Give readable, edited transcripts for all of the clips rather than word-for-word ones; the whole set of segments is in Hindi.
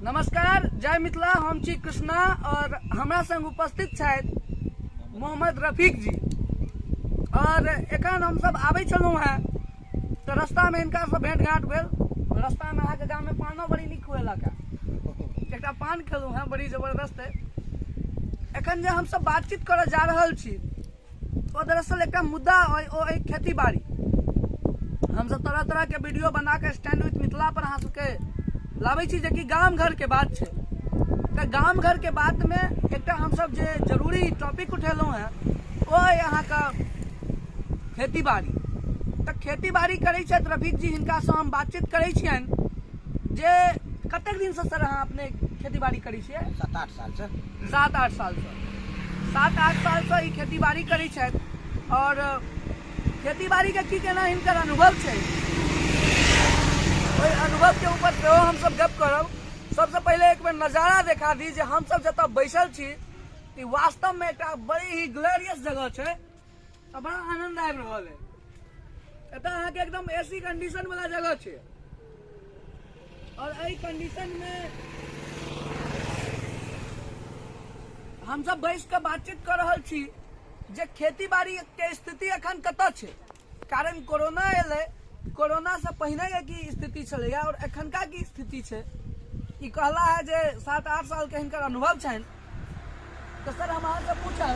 नमस्कार, जय मिथिला। हम छी कृष्णा और हमरा संग उपस्थित छथि मोहम्मद रफीक जी। और एखन हम सब आबै छलहुँ हैं तो रास्ता में इनका से भेंट घाट भेल। रास्ता में अहाँके गाँव में पानो बड़ी नीक खुएलक है। एकटा पान खेलहुँ हैं, बड़ी जबरदस्त है। एखन जे हम सब बातचीत करऽ जा रहल छी ओ दरअसल एकटा मुद्दा ओ खेती बाड़ी। हम सब तरह तरह के वीडियो बना के स्टैंड विथ मिथिला पर अहाँ सबके लाबै छी, जेकि गाम घर के बात छै। तऽ गाम घर के बात में एकटा हम सब जे जरूरी टॉपिक उठेलहुँ हैं ओ है अहाँके खेती बाड़ी। तऽ खेती बाड़ी करै छथि रफीक जी, हिनका से हम बातचीत करै छियनि जे कतेक दिन से सर अहाँ अपने खेती बाड़ी करै छियै? 7-8 साल से। 7-8 साल से 7-8 साल से ई खेती बाड़ी करै छथि। और खेती बाड़ी के की केना हिनकर अनुभव छै, ओहि अनुभव के ऊपर सेहो हम सब गप करब। सबसे पहले एक बेर नजारा देखा दी जे हम सब जतऽ बैसल छी ई वास्तव में एकटा बड़ी ही ग्लोरियस जगह छै और बड़ा आनंद आबि रहल है। एतऽ अहाँके एकदम एसी कंडीशन वाला जगह छै और एहि कंडीशन में हम सब बैस के बातचीत कर रहल छी जे खेती बाड़ी के स्थिति अखन कतऽ छै। कारण कोरोना एलै, कोरोना से पहिने की स्थिति छलैया और एखनका की स्थिति छै ई कहला है जे 7-8 साल के हिनकर अनुभव छनि। तो सर हम अहाँ से पूछब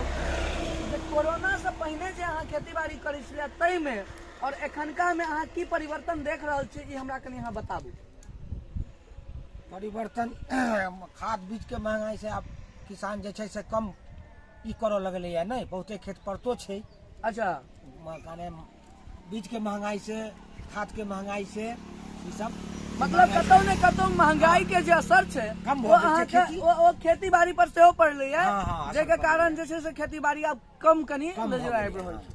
जे कोरोना से पहिने जे अहाँ खेती बाड़ी करै छलियै तै में और एखनका में अहाँ की परिवर्तन देख रहल छी, ई हमरा कनी अहाँ बताबू। परिवर्तन खाद बीज के महंगाई से अब किसान जे छै से कम ई करऽ लगलै है, नहीं बहुते खेत पड़तो छै। अच्छा, माने बीज के महंगाई से, खाद के महंगाई से ई सब मतलब कतौ ने कतौ महंगाई के जे असर छै कम वो अहाँके खेती बाड़ी पर सेहो पड़लै है, हाँ, जेके कारण जे छै से खेती बाड़ी आब कम कनी नजर आबि रहल छै।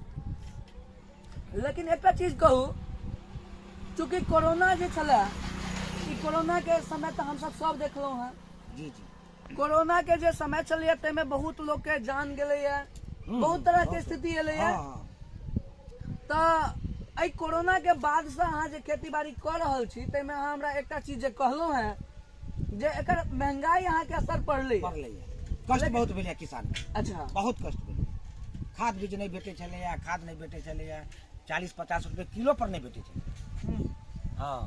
लेकिन एकटा चीज कहू, चूंकि कोरोना जे छलै ई कोरोना के समय तो हम सब देखलहुँ हैं। जी जी। कोरोना के जे समय चलैया तै में बहुत लोग के जान गेलैया, बहुत तरह के स्थिति एलैया। तऽ एहि कोरोना के बाद से अहाँ जे खेती बाड़ी कर रहल छी तै में अहाँ हमरा एकटा चीज जे कहलहुँ हैं जे एकर महंगाई अहाँ के असर पड़लै। कष्ट बहुत भेलै किसान के। अच्छा, बहुत कष्ट भेलै। खाद बीज नहीं भेटै छलैया, खाद नहीं भेटै छलैया, 40-50 रुपए किलो पर नहीं भेटै छलै। हाँ,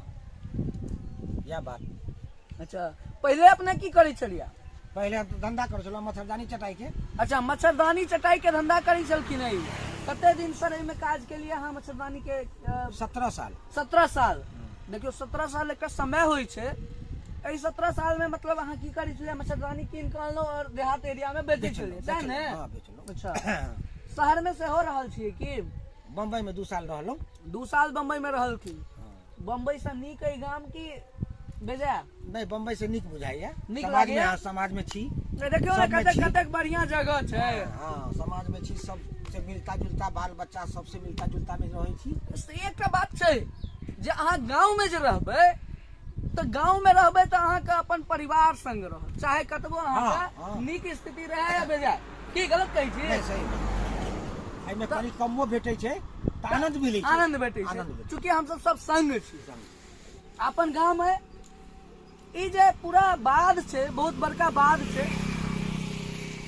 यह बात। अच्छा, पहले अपने की करै छलियै? पहले धंधा करै छलहुँ मच्छरदानी चटाई के। अच्छा, मच्छरदानी चटाई के धंधा करै छलखिन है। कते दिन सर एहिमे काज के लिए अहाँ मच्छरदानी के? 17 साल। 17 साल। देखियो 17 साल एक समय होइ छै। एहि 17 साल में मतलब अहाँ की करै छलियै? मच्छरदानी कीन के अनलहुँ और देहात एरिया में बेचै छलियै, सएह ने? हाँ, बेचलहुँ। अच्छा, शहर में सेहो रहल छियै की? बम्बई में 2 साल रहलहुँ। 2 साल बम्बई में रहलखिन। बम्बई से नीक अइ गाम की बेजाय? नहीं, बम्बई से नीक बुझाइया। नीक समाज लागैया? में, समाज में छी। देखियो कतेक बढ़िया जगह छै। हाँ, समाज में छी, सबसे मिलता जुलता, बाल बच्चा सबसे मिलता जुलता में रहै छी। एकटा बात छै जे अहाँ गाँव में जे रहबै तो गाँव में रहबै तो अहाँके अपन परिवार संग रहत, चाहे कतबो अहाँके नीक स्थिति रहे या बेजाय। की गलत कहै छी? नहीं, सही। एहिमे कनी कमो भेटै छै तऽ आनंद मिलै छै। आनंद भेटै छै, चूँकि हम सब संग छी। अपन गाँव में ई जे पूरा बाध छै, बहुत बड़का बाध छै।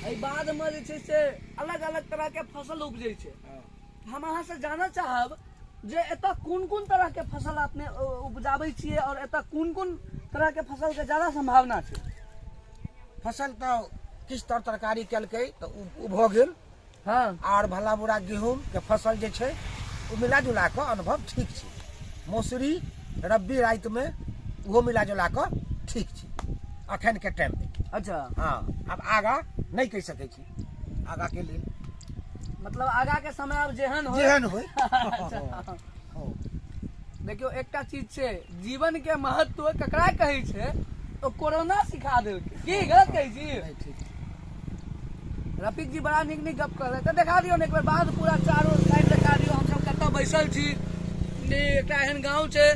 एहि बाध में जे छै से अलग अलग तरह के फसल उपजै छै। हम अहाँ से जानऽ चाहब जे एतऽ कोन कोन तरह के फसल अपने उपजाबै छियै और एतऽ कोन कोन तरह के फसल के ज्यादा संभावना छै? फसल तो किछु तरकारी केलकै तऽ उ भऽ गेल। हाँ, आर भला बुरा गेहूं के फसल जे छै ओ मिला जुला कऽ अनुभव ठीक छै। मौसरी रब्बी राति में ओहो मिला जुला कऽ ठीक छै अखन के टाइम में। अच्छा, हाँ, अब आगा नहीं कह सकै छी, आगा के लिए मतलब आगा के समय अब जेहन हो। देखियो एकटा चीज छै, जीवन के महत्व ककरा कहै छै तो कोरोना सिखा देलकै। की गलत कहै छी? रफीक जी बड़ा नीक गप कहले। तो देखा दियो एक बेर बाद पूरा चारों साइड देखा दियो हम सब कतऽ बैसल छी। एकटा एहन गाँव छै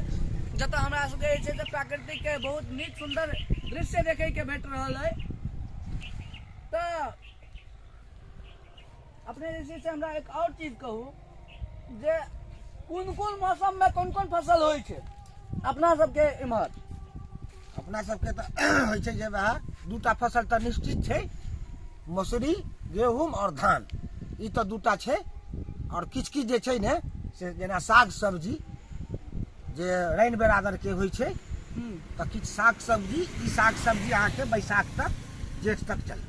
जतऽ हमरा सबके जे छै से प्राकृतिक के बहुत नीक सुंदर दृश्य देखे के भेट रहल है। तो अपने जे छै से हमरा एक और चीज कहू जे कोन कोन मौसम में कोन कोन फसल होइ छै अपना सबके इम्हर? अपना सबके तो होइ छै जे वह दूटा फसल तो निश्चित छै, मसूरी गेहूं और धान, ई तो दूटा छै। और किछ किछ जे छै ने से जेना साग सब्जी जे रैन बेरादर के होइ छै, तो किछ साग सब्जी, ई साग सब्जी अहाँ के बैसाख तक जेठ तक चले।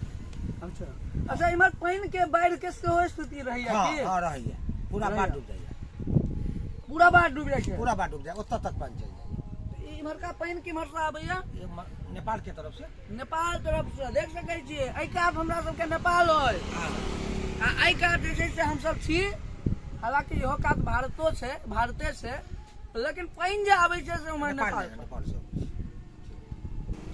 अच्छा अच्छा, इमहर पानी के बाढ़ के सेहो स्थिति रही है हाँ कि? हाँ रही है, पूरा बाढ़ डूब जाइए, पूरा बाढ़ डूब जाए छै? पूरा बाढ़ डूब जाए, ओतऽ तक पानी चल जाइए। इमहर का पानी किमहर से आबैया? ये नेपाल के तरफ से। नेपाल तरफ से देख सकै छियै, एहि कात हमरा सबके नेपाल अइ आ एहि कात जे छै से हमसब छी। हालांकि इहो कात भारतो छै, भारते से, लेकिन पानि जे आबै छै से उमहर नेपाल से।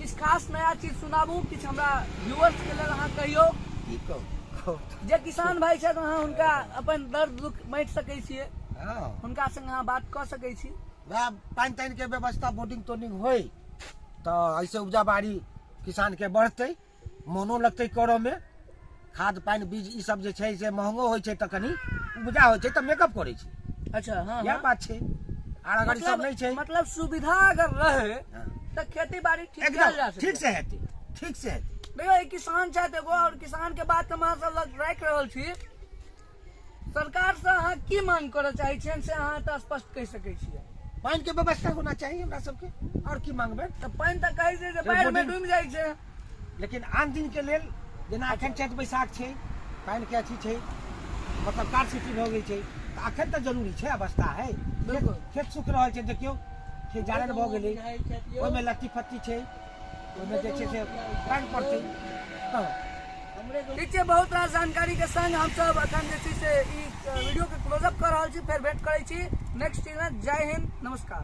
किछु खास नया चीज सुनाबू, किछु हमरा व्यूअर्स के लेल अहाँ कहियौ। की कहू, जे किसान भाई छथि अहाँ हुनका अपन दर्द दुख बाँटि सकै छियै, हाँ हुनका संग अहाँ बात कऽ सकै छी। वह पानी तानि के व्यवस्था बोर्डिंग तोडिंग होई तो ऐसे उपजा बाड़ी किसान के बढ़ते, मोनो लगते करो में। खाद पानी बीज ई सब जे छै से महंगो होइ छै, तो कनी उपजा होइ छै तो मेकअप करै छै। अच्छा हाँ, यह बात छै, आर अगर ई सब नहीं छै, मतलब सुविधा अगर रहे तो खेती बाड़ी ठीक कयल जा एकदम सकै। ठीक से हेतै, ठीक से हेतै। देखो एक किसान छथि एगो, और किसान के बात हम अहाँ सब लग राखि रहल छी। सरकार से अहाँ की मांग करऽ चाहै छियनि से अहाँ तऽ स्पष्ट कहि सकै छियै। पानी के व्यवस्था होना चाहिए हमरा सबके, और की मांगबै। तऽ पानि तऽ कहै छै जे बाढ़ि में डूबि जाइ छै, लेकिन आन दिन के लेल जेना अखन चैत बैसाख छै, पानी के अथी छै, मतलब कारसिटी भऽ गेल छै, तऽ अखन तऽ जरूरी छै, अवस्था है। बिल्कुल। खेत सूख रहल छै, देखियौ खेत जारन भऽ गेलै, ओहिमे लत्ती फत्ती छै, ओहिमे जे छै से पानि पड़तै। हाँ ठीक छै, बहुत रास जानकारी के संग हमसब अखन जे छै से ई वीडियो के क्लोज अप कर रहल छी, फेर भेंट करै छी नेक्स्ट चीज में। जय हिंद, नमस्कार।